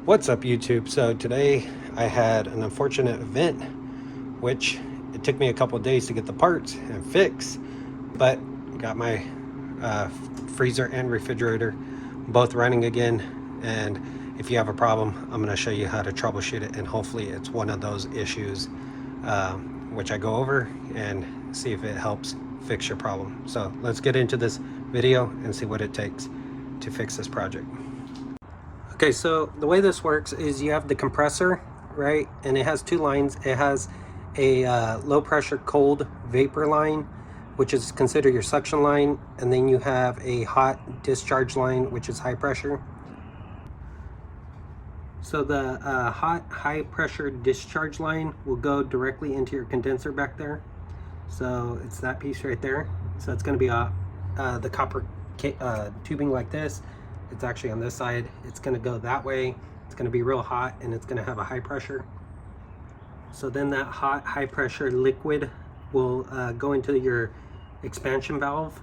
What's up, YouTube? So today I had an unfortunate event, which it took me a couple of days to get the parts and fix, but got my freezer and refrigerator both running again. And if you have a problem, I'm going to show you how to troubleshoot it, and hopefully it's one of those issues which I go over and see if it helps fix your problem. So let's get into this video and see what it takes to fix this project. Okay, so the way this works is you have the compressor, right? And it has two lines. It has a low pressure cold vapor line, which is considered your suction line. And then you have a hot discharge line, which is high pressure. So the hot high pressure discharge line will go directly into your condenser back there. So it's that piece right there. So it's going to be the copper tubing like this. It's actually on this side. It's going to go that way. It's going to be real hot, and it's going to have a high pressure. So then that hot high pressure liquid will go into your expansion valve,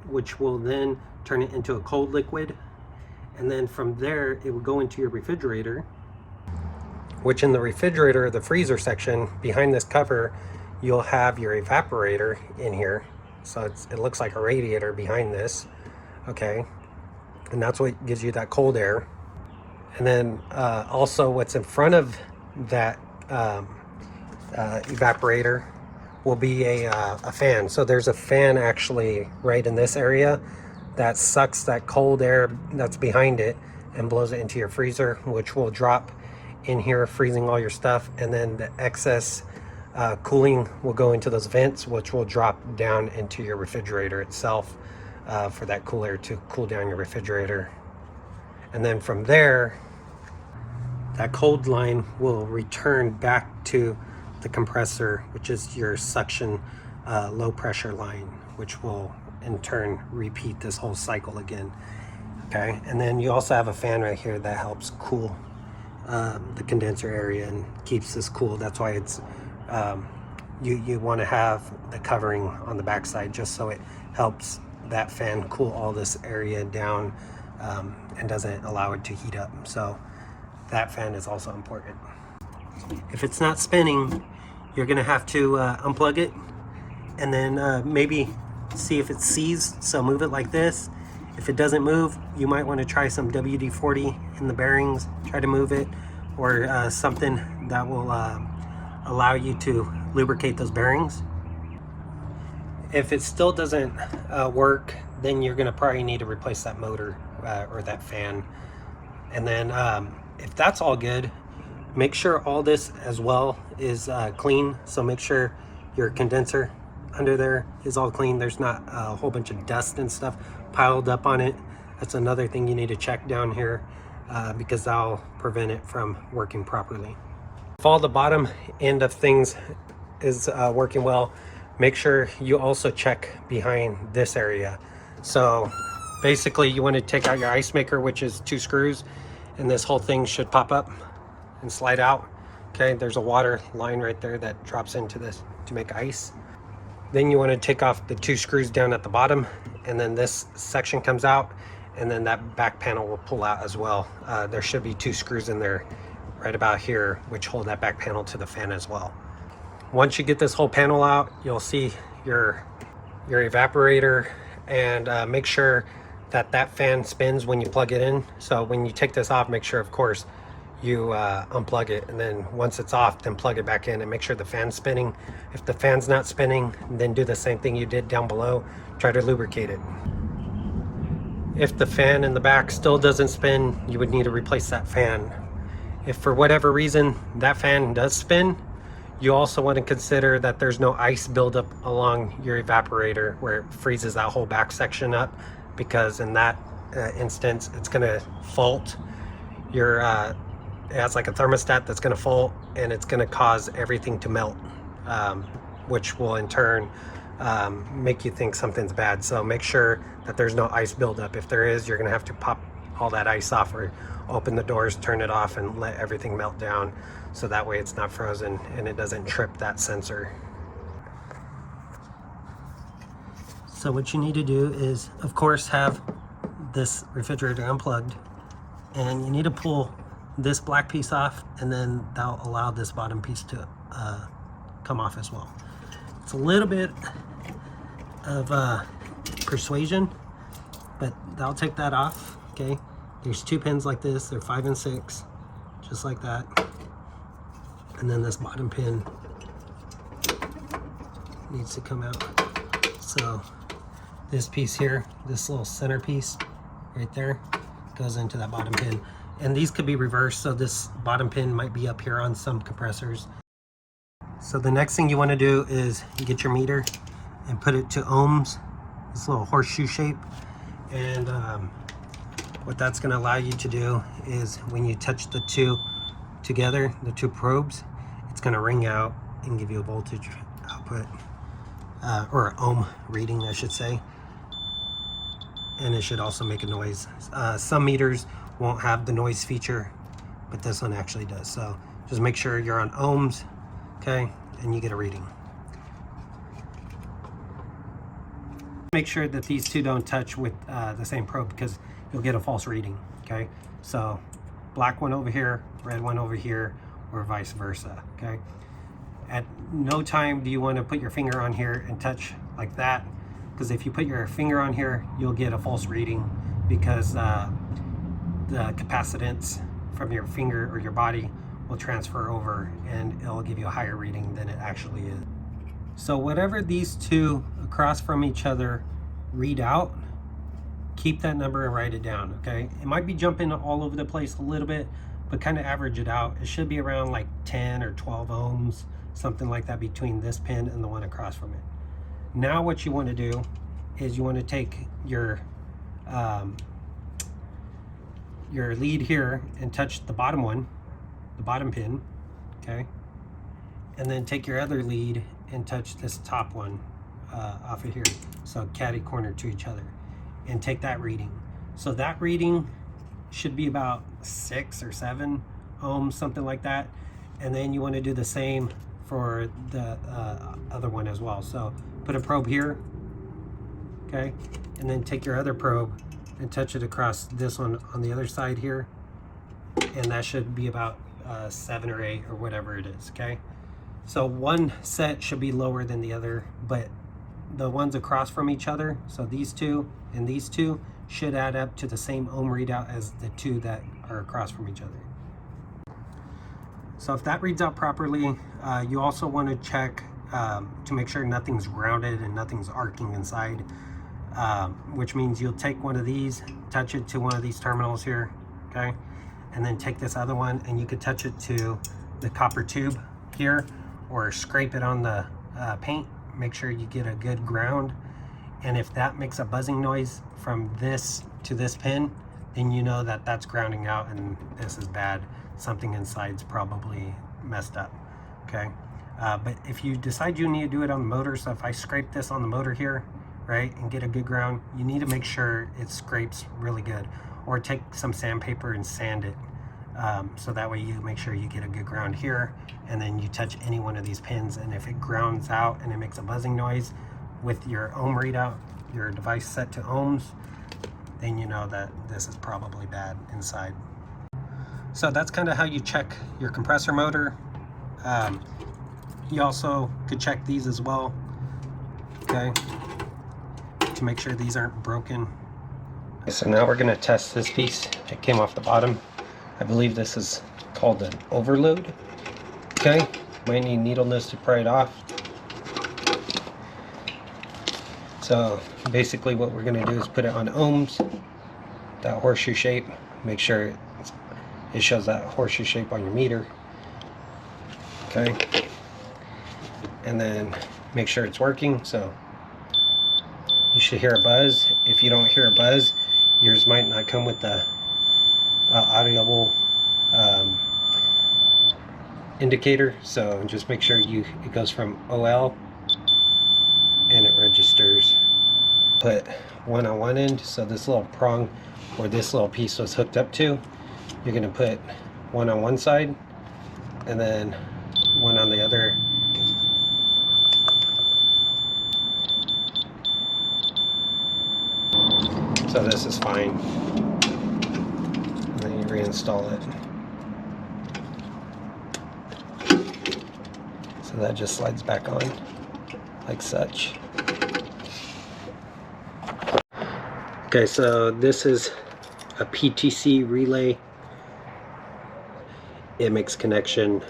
which will then turn it into a cold liquid. And then from there, it will go into your refrigerator, which in the refrigerator, the freezer section behind this cover, you'll have your evaporator in here. So it looks like a radiator behind this. Okay. And that's what gives you that cold air. And then also what's in front of that evaporator will be a fan. So there's a fan actually right in this area that sucks that cold air that's behind it and blows it into your freezer, which will drop in here, freezing all your stuff. And then the excess cooling will go into those vents, which will drop down into your refrigerator itself. For that cool air to cool down your refrigerator. And then from there, that cold line will return back to the compressor, which is your suction low pressure line, which will in turn repeat this whole cycle again. Okay, and then you also have a fan right here that helps cool the condenser area and keeps this cool. That's why it's you want to have the covering on the backside, just so it helps that fan cool all this area down and doesn't allow it to heat up. So that fan is also important. If it's not spinning, you're gonna have to unplug it, and then maybe see if it seized. So move it like this. If it doesn't move, you might want to try some WD-40 in the bearings, try to move it, or something that will allow you to lubricate those bearings. If it still doesn't work, then you're gonna probably need to replace that motor or that fan. And then if that's all good, make sure all this as well is clean. So make sure your condenser under there is all clean. There's not a whole bunch of dust and stuff piled up on it. That's another thing you need to check down here because that'll prevent it from working properly. If all the bottom end of things is working well, make sure you also check behind this area. So basically you want to take out your ice maker, which is 2 screws, and this whole thing should pop up and slide out. Okay, there's a water line right there that drops into this to make ice. Then you want to take off the 2 screws down at the bottom, and then this section comes out, and then that back panel will pull out as well. There should be 2 screws in there right about here, which hold that back panel to the fan as well. Once you get this whole panel out, you'll see your evaporator, and make sure that that fan spins when you plug it in. So when you take this off, make sure, of course, you unplug it, and then once it's off, then plug it back in and make sure the fan's spinning. If the fan's not spinning, then do the same thing you did down below. Try to lubricate it. If the fan in the back still doesn't spin, you would need to replace that fan. If for whatever reason that fan does spin, you also want to consider that there's no ice buildup along your evaporator where it freezes that whole back section up, because in that instance, it's going to fault your, it has like a thermostat that's going to fault, and it's going to cause everything to melt, which will in turn make you think something's bad. So make sure that there's no ice buildup. If there is, you're going to have to pop all that ice off, or open the doors, turn it off, and let everything melt down, so that way it's not frozen and it doesn't trip that sensor. So what you need to do is, of course, have this refrigerator unplugged, and you need to pull this black piece off, and then that'll allow this bottom piece to come off as well. It's a little bit of persuasion, but that'll take that off. Okay, there's 2 pins like this, they're 5 and 6, just like that. And then this bottom pin needs to come out. So this piece here, this little center piece right there, goes into that bottom pin. And these could be reversed, so this bottom pin might be up here on some compressors. So the next thing you want to do is you get your meter and put it to ohms, this little horseshoe shape. And what that's going to allow you to do is when you touch the two together, the 2 probes, it's going to ring out and give you a voltage output, or an ohm reading, I should say. And it should also make a noise. Some meters won't have the noise feature, but this one actually does. So just make sure you're on ohms, okay, and you get a reading. Make sure that these 2 don't touch with the same probe, because you'll get a false reading, okay? So black one over here, red one over here, or vice versa, okay? At no time do you want to put your finger on here and touch like that, because if you put your finger on here, you'll get a false reading, because the capacitance from your finger or your body will transfer over and it'll give you a higher reading than it actually is. So whatever these 2 across from each other read out, keep that number and write it down, okay? It might be jumping all over the place a little bit, but kind of average it out. It should be around like 10 or 12 ohms, something like that, between this pin and the one across from it. Now what you want to do is you want to take your lead here and touch the bottom one, the bottom pin, okay? And then take your other lead and touch this top one off of here, so catty corner to each other, and take that reading. So that reading should be about 6 or 7 ohms, something like that. And then you want to do the same for the other one as well. So put a probe here, okay, and then take your other probe and touch it across this one on the other side here, and that should be about 7 or 8 or whatever it is, okay? So one set should be lower than the other, but the ones across from each other, so these 2 and these 2, should add up to the same ohm readout as the 2 that are across from each other. So if that reads out properly, you also want to check to make sure nothing's grounded and nothing's arcing inside, which means you'll take one of these, touch it to one of these terminals here, okay, and then take this other one and you could touch it to the copper tube here, or scrape it on the paint. Make sure you get a good ground, and if that makes a buzzing noise from this to this pin, then you know that that's grounding out and this is bad. Something inside's probably messed up, okay? But if you decide you need to do it on the motor, so if I scrape this on the motor here, right, and get a good ground, you need to make sure it scrapes really good, or take some sandpaper and sand it, so that way you make sure you get a good ground here, and then you touch any one of these pins, and if it grounds out and it makes a buzzing noise with your ohm readout, your device set to ohms, then you know that this is probably bad inside. So that's kind of how you check your compressor motor. You also could check these as well, okay, to make sure these aren't broken. So now we're going to test this piece. It came off the bottom. I believe this is called an overload. Okay, might need needle nose to pry it off. So basically what we're going to do is put it on ohms, that horseshoe shape. Make sure it shows that horseshoe shape on your meter. Okay, and then make sure it's working. So you should hear a buzz. If you don't hear a buzz, yours might not come with the audible indicator. So just make sure it goes from OL and it registers. Put one on one end, so this little prong where this little piece was hooked up to, you're going to put one on one side and then one on the other. So this is fine. And then you reinstall it. So that just slides back on like such. Okay, so this is a PTC relay. It makes connection,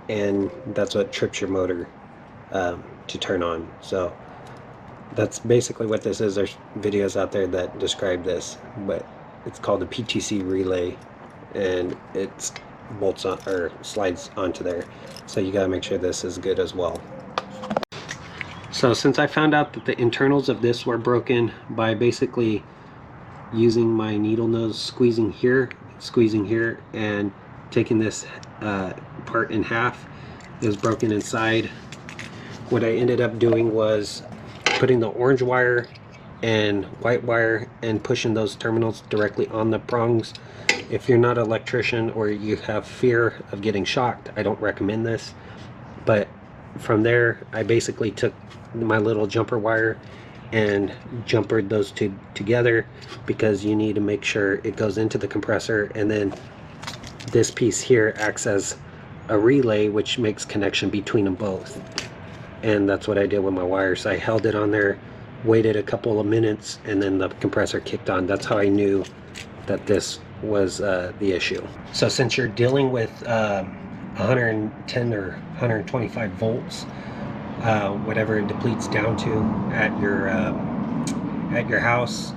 and that's what trips your motor to turn on. So that's basically what this is. There's videos out there that describe this, but it's called a PTC relay, and it's bolts on or slides onto there. So you got to make sure this is good as well. So since I found out that the internals of this were broken by basically using my needle nose, squeezing here, and taking this part in half, it was broken inside. What I ended up doing was putting the orange wire and white wire and pushing those terminals directly on the prongs. If you're not an electrician or you have fear of getting shocked, I don't recommend this. But from there, I basically took my little jumper wire and jumpered those two together, because you need to make sure it goes into the compressor, and then this piece here acts as a relay which makes connection between them both. And that's what I did with my wires. I held it on there, waited a couple of minutes, and then the compressor kicked on. That's how I knew that this was the issue. So since you're dealing with 110 or 125 volts, whatever it depletes down to at your house,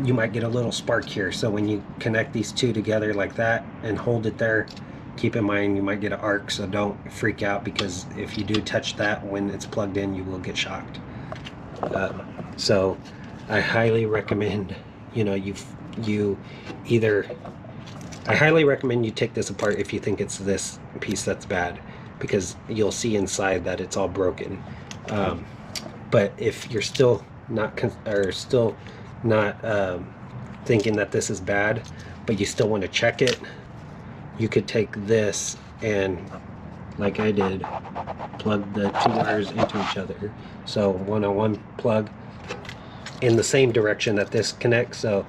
you might get a little spark here. So when you connect these two together like that and hold it there, keep in mind you might get an arc. So don't freak out, because if you do touch that when it's plugged in, you will get shocked. So I highly recommend, I highly recommend you take this apart if you think it's this piece that's bad, because you'll see inside that it's all broken. But if you're still not thinking that this is bad, but you still want to check it, you could take this and, like I did, plug the two wires into each other. So one-on-one plug in the same direction that this connects. So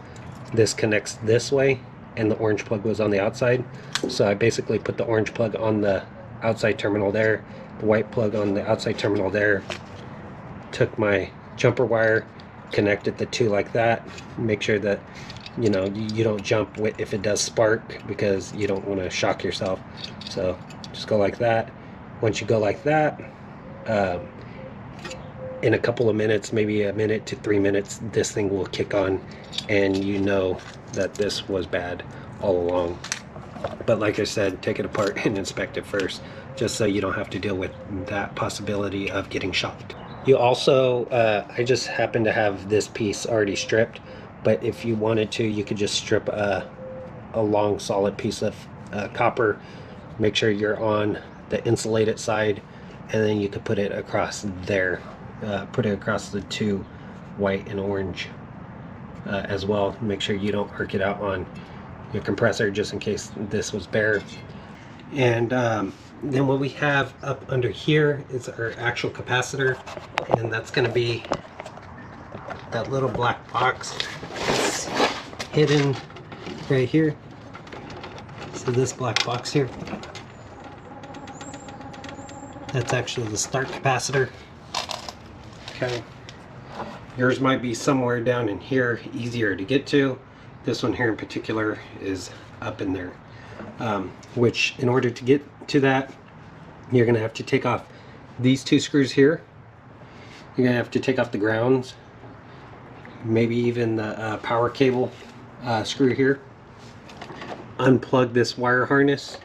this connects this way, and the orange plug was on the outside. So I basically put the orange plug on the outside terminal there, the white plug on the outside terminal there, took my jumper wire, connected the two like that. Make sure that you don't jump if it does spark, because you don't want to shock yourself. So just go like that. Once you go like that, in a couple of minutes, maybe a minute to 3 minutes, this thing will kick on, and you know that this was bad all along. But like I said, take it apart and inspect it first, just so you don't have to deal with that possibility of getting shocked. You also, I just happen to have this piece already stripped, but if you wanted to, you could just strip a long solid piece of copper. Make sure you're on the insulated side, and then you could put it across there. Put it across the two white and orange as well. Make sure you don't arc it out on your compressor, just in case this was bare. And then what we have up under here is our actual capacitor, and that's going to be that little black box. It's hidden right here. So this black box here, that's actually the start capacitor. Okay, yours might be somewhere down in here, easier to get to. This one here in particular is up in there, which in order to get to that, you're gonna have to take off these two screws here. You're gonna have to take off the grounds, maybe even the power cable screw here. Unplug this wire harness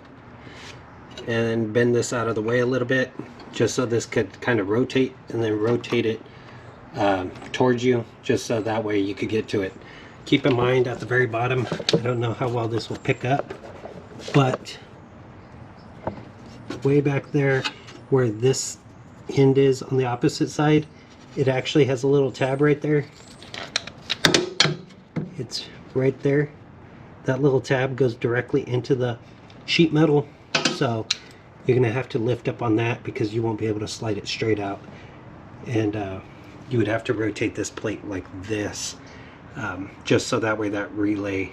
and bend this out of the way a little bit, just so this could kind of rotate, and then rotate it towards you, just so that way you could get to it. Keep in mind at the very bottom, I don't know how well this will pick up, but way back there where this end is on the opposite side, it actually has a little tab right there. It's right there. That little tab goes directly into the sheet metal, so you're gonna have to lift up on that, because you won't be able to slide it straight out. And you would have to rotate this plate like this, just so that way that relay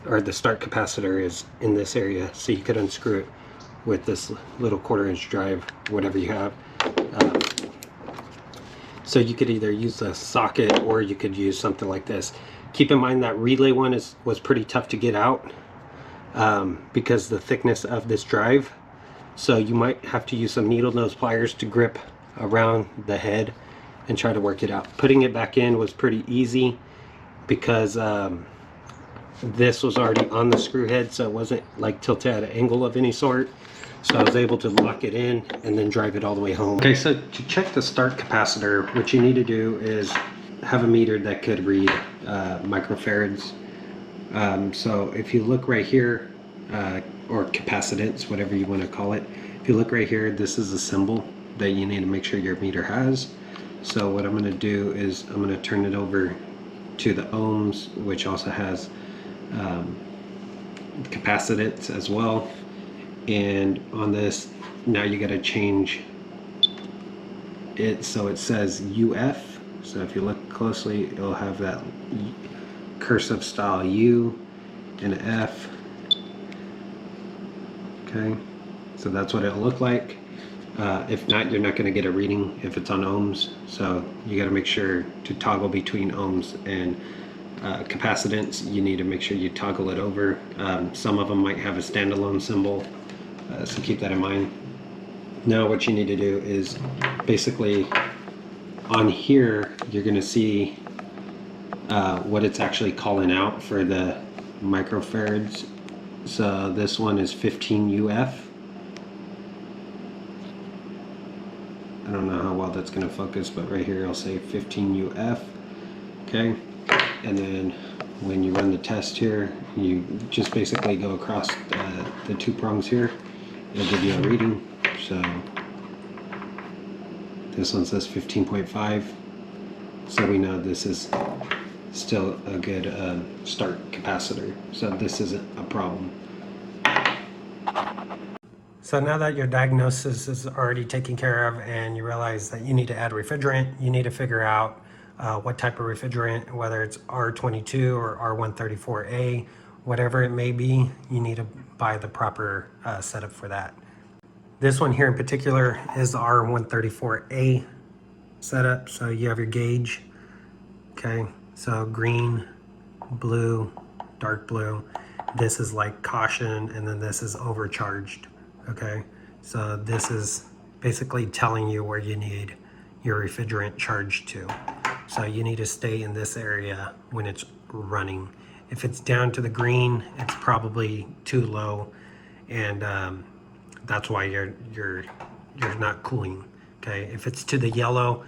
or the start capacitor is in this area, so you could unscrew it with this little 1/4-inch drive, whatever you have. So you could either use a socket or you could use something like this. Keep in mind that relay one was pretty tough to get out because the thickness of this drive. So you might have to use some needle nose pliers to grip around the head and try to work it out. Putting it back in was pretty easy because this was already on the screw head, so it wasn't like tilted at an angle of any sort. So I was able to lock it in and then drive it all the way home. Okay, so to check the start capacitor, what you need to do is have a meter that could read microfarads. So if you look right here, or capacitance, whatever you want to call it, if you look right here, this is a symbol that you need to make sure your meter has. So what I'm going to do is I'm going to turn it over to the ohms, which also has capacitance as well. And on this, now you got to change it so it says UF. So if you look closely, it'll have that cursive style U and F. Okay, so that's what it'll look like. If not, you're not going to get a reading if it's on ohms. So you got to make sure to toggle between ohms and capacitance. You need to make sure you toggle it over. Some of them might have a standalone symbol, so keep that in mind. Now what you need to do is basically on here you're going to see what it's actually calling out for the microfarads. So this one is 15 UF. I don't know how well that's going to focus, but right here I'll say 15 UF. Okay, and then when you run the test here, you just basically go across the two prongs here. It'll give you a reading. So this one says 15.5, so we know this is still a good start capacitor, so this isn't a problem. So now that your diagnosis is already taken care of and you realize that you need to add refrigerant, you need to figure out what type of refrigerant, whether it's R22 or R134A, whatever it may be, you need to buy the proper setup for that. This one here in particular is the R134A setup. So you have your gauge, okay? So green, blue, dark blue. This is like caution, and then this is overcharged, okay? So this is basically telling you where you need your refrigerant charged to. So you need to stay in this area when it's running. If it's down to the green, it's probably too low, and that's why you're not cooling. Okay, if it's to the yellow,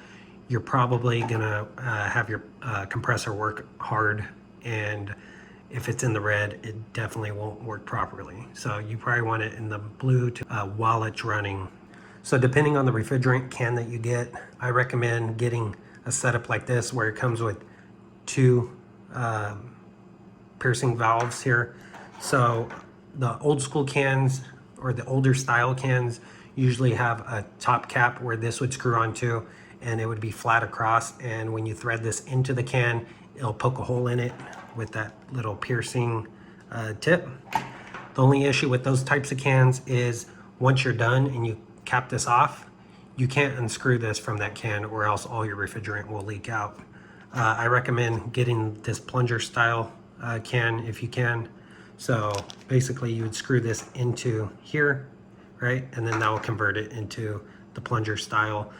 you're probably gonna have your compressor work hard, and if it's in the red, it definitely won't work properly. So you probably want it in the blue to, while it's running. So depending on the refrigerant can that you get, I recommend getting a setup like this where it comes with two piercing valves here. So the old school cans or the older style cans usually have a top cap where this would screw onto, and it would be flat across, and when you thread this into the can, it'll poke a hole in it with that little piercing tip. The only issue with those types of cans is once you're done and you cap this off, you can't unscrew this from that can, or else all your refrigerant will leak out. I recommend getting this plunger style can if you can. So basically you would screw this into here, right? And then that will convert it into the plunger style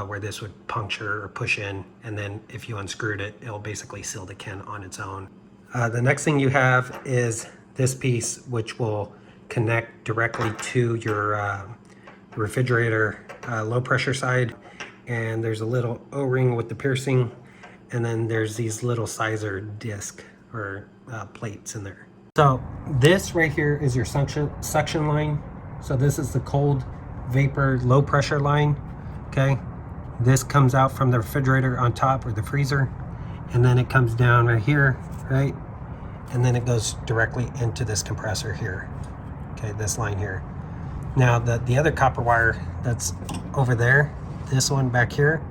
where this would puncture or push in. And then if you unscrewed it, it'll basically seal the can on its own. The next thing you have is this piece, which will connect directly to your refrigerator low pressure side. And there's a little O-ring with the piercing. And then there's these little sizer disc or plates in there. So this right here is your suction line. So this is the cold vapor low pressure line, okay? This comes out from the refrigerator on top, or the freezer, and then it comes down right here, right? And then it goes directly into this compressor here, okay, this line here. Now the other copper wire that's over there, this one back here,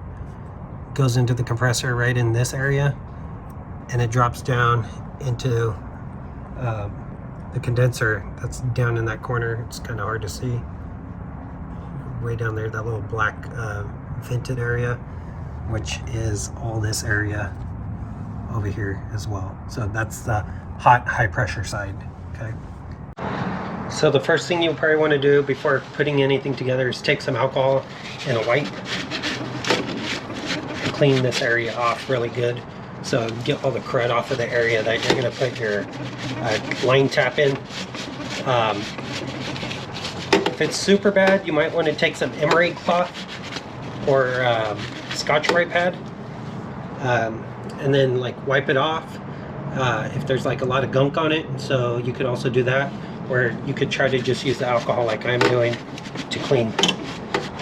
goes into the compressor right in this area, and it drops down into the condenser that's down in that corner. It's kind of hard to see. Way down there, that little black vented area, which is all this area over here as well. So that's the hot, high pressure side, okay? So the first thing you probably want to do before putting anything together is take some alcohol and a wipe and clean this area off really good. So get all the crud off of the area that you're going to put your line tap in. If it's super bad, you might want to take some emery cloth or Scotch-Brite pad and then like wipe it off if there's like a lot of gunk on it. So you could also do that, or you could try to just use the alcohol like I'm doing to clean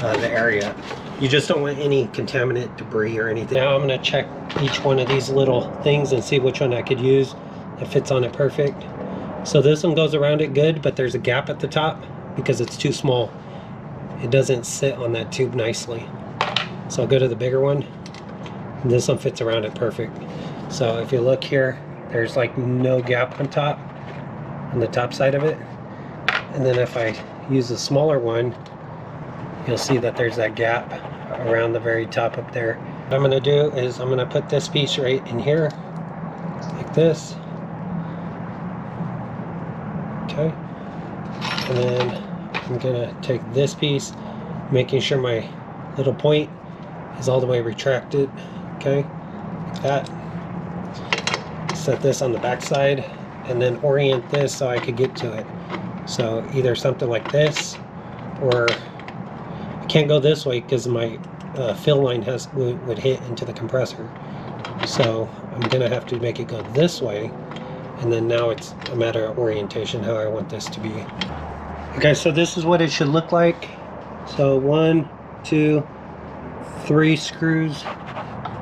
the area. You just don't want any contaminant, debris, or anything. Now I'm going to check each one of these little things and see which one I could use that fits on it perfect. So this one goes around it good, but there's a gap at the top because it's too small. It doesn't sit on that tube nicely. So I'll go to the bigger one. And this one fits around it perfect. So if you look here, there's like no gap on top, on the top side of it. And then if I use the smaller one, you'll see that there's that gap around the very top up there. What I'm gonna do is I'm gonna put this piece right in here, like this. Okay. And then I'm gonna take this piece, making sure my little point is all the way retracted. Okay, like that. Set this on the back side and then orient this so I could get to it. So either something like this, or I can't go this way because my fill line would hit into the compressor. So I'm gonna have to make it go this way, and then now it's a matter of orientation, how I want this to be. Okay, so this is what it should look like. So 1, 2, 3 screws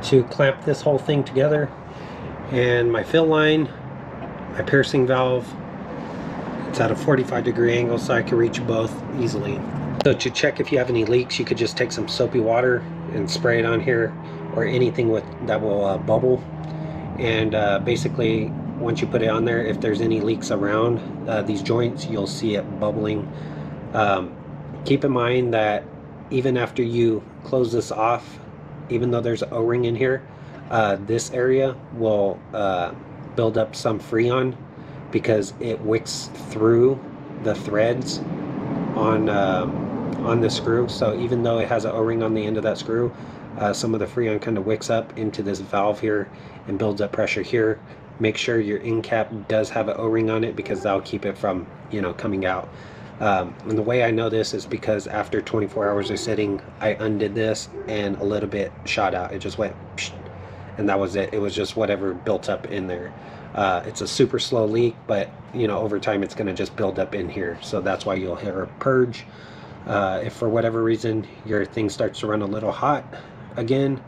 to clamp this whole thing together, and my fill line, my piercing valve, it's at a 45-degree angle so I can reach both easily. So to check if you have any leaks, you could just take some soapy water and spray it on here, or anything that will bubble. And basically, once you put it on there, if there's any leaks around these joints, you'll see it bubbling. Keep in mind that even after you close this off, even though there's an O-ring in here, this area will build up some Freon because it wicks through the threads on the screw. So even though it has an O-ring on the end of that screw, some of the Freon kind of wicks up into this valve here and builds up pressure here. Make sure your end cap does have an O-ring on it because that'll keep it from, you know, coming out. And the way I know this is because after 24 hours of sitting, I undid this and a little bit shot out. It just went psh, and that was it. It was just whatever built up in there. It's a super slow leak, but you know, over time it's going to just build up in here. So that's why you'll hear a purge. If for whatever reason your thing starts to run a little hot again,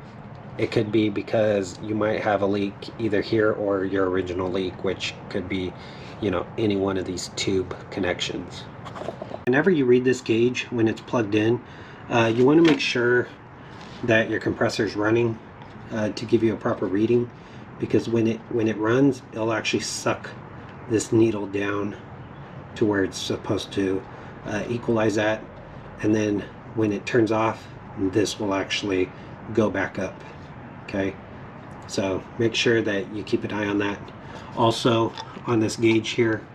it could be because you might have a leak either here or your original leak, which could be, you know, any one of these tube connections. Whenever you read this gauge when it's plugged in, you want to make sure that your compressor is running to give you a proper reading, because when it runs, it'll actually suck this needle down to where it's supposed to equalize at, and then when it turns off, this will actually go back up. Okay, so make sure that you keep an eye on that. Also on this gauge here,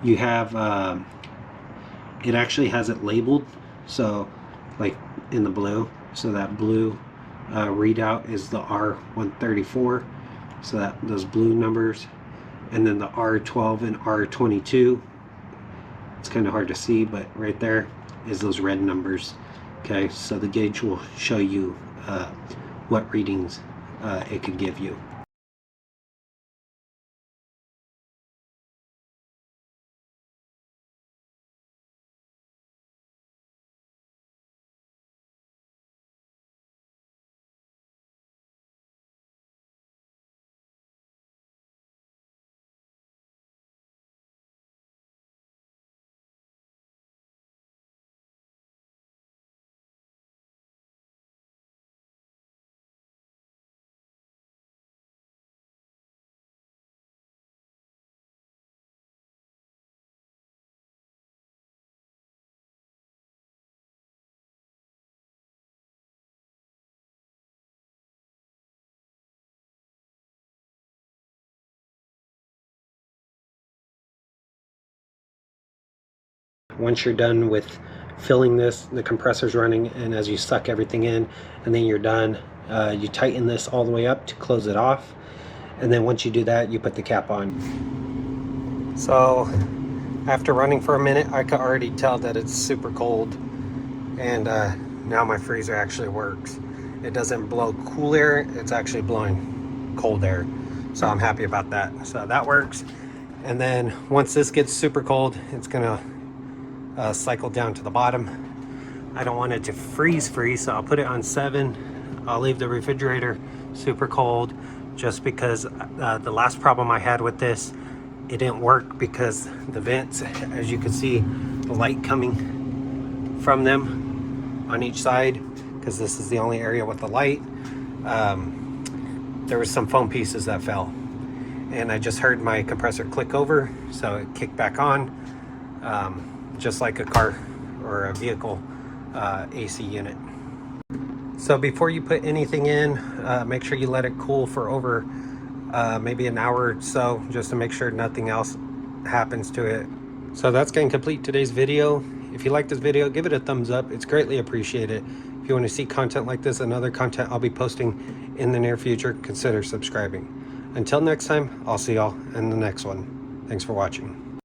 you have it actually has it labeled, so like in the blue, so that blue readout is the R134, so that those blue numbers, and then the R12 and R22, it's kind of hard to see, but right there is those red numbers. Okay, so the gauge will show you what readings it could give you. once you're done with filling this, the compressor's running, and as you suck everything in and then you're done, you tighten this all the way up to close it off, and then once you do that, you put the cap on. So after running for a minute, I could already tell that it's super cold, and now my freezer actually works. It doesn't blow cool air, it's actually blowing cold air, so I'm happy about that. So that works. And then once this gets super cold, it's gonna cycle down to the bottom. I don't want it to freeze, so I'll put it on 7. I'll leave the refrigerator super cold, just because the last problem I had with this, it didn't work because the vents, as you can see, the light coming from them on each side, because this is the only area with the light. There was some foam pieces that fell, and I just heard my compressor click over, so it kicked back on, just like a car or a vehicle AC unit. So before you put anything in, make sure you let it cool for over maybe an hour or so, just to make sure nothing else happens to it. So that's going to complete today's video. If you like this video, give it a thumbs up. It's greatly appreciated. If you want to see content like this and other content I'll be posting in the near future, consider subscribing. Until next time, I'll see y'all in the next one. Thanks for watching.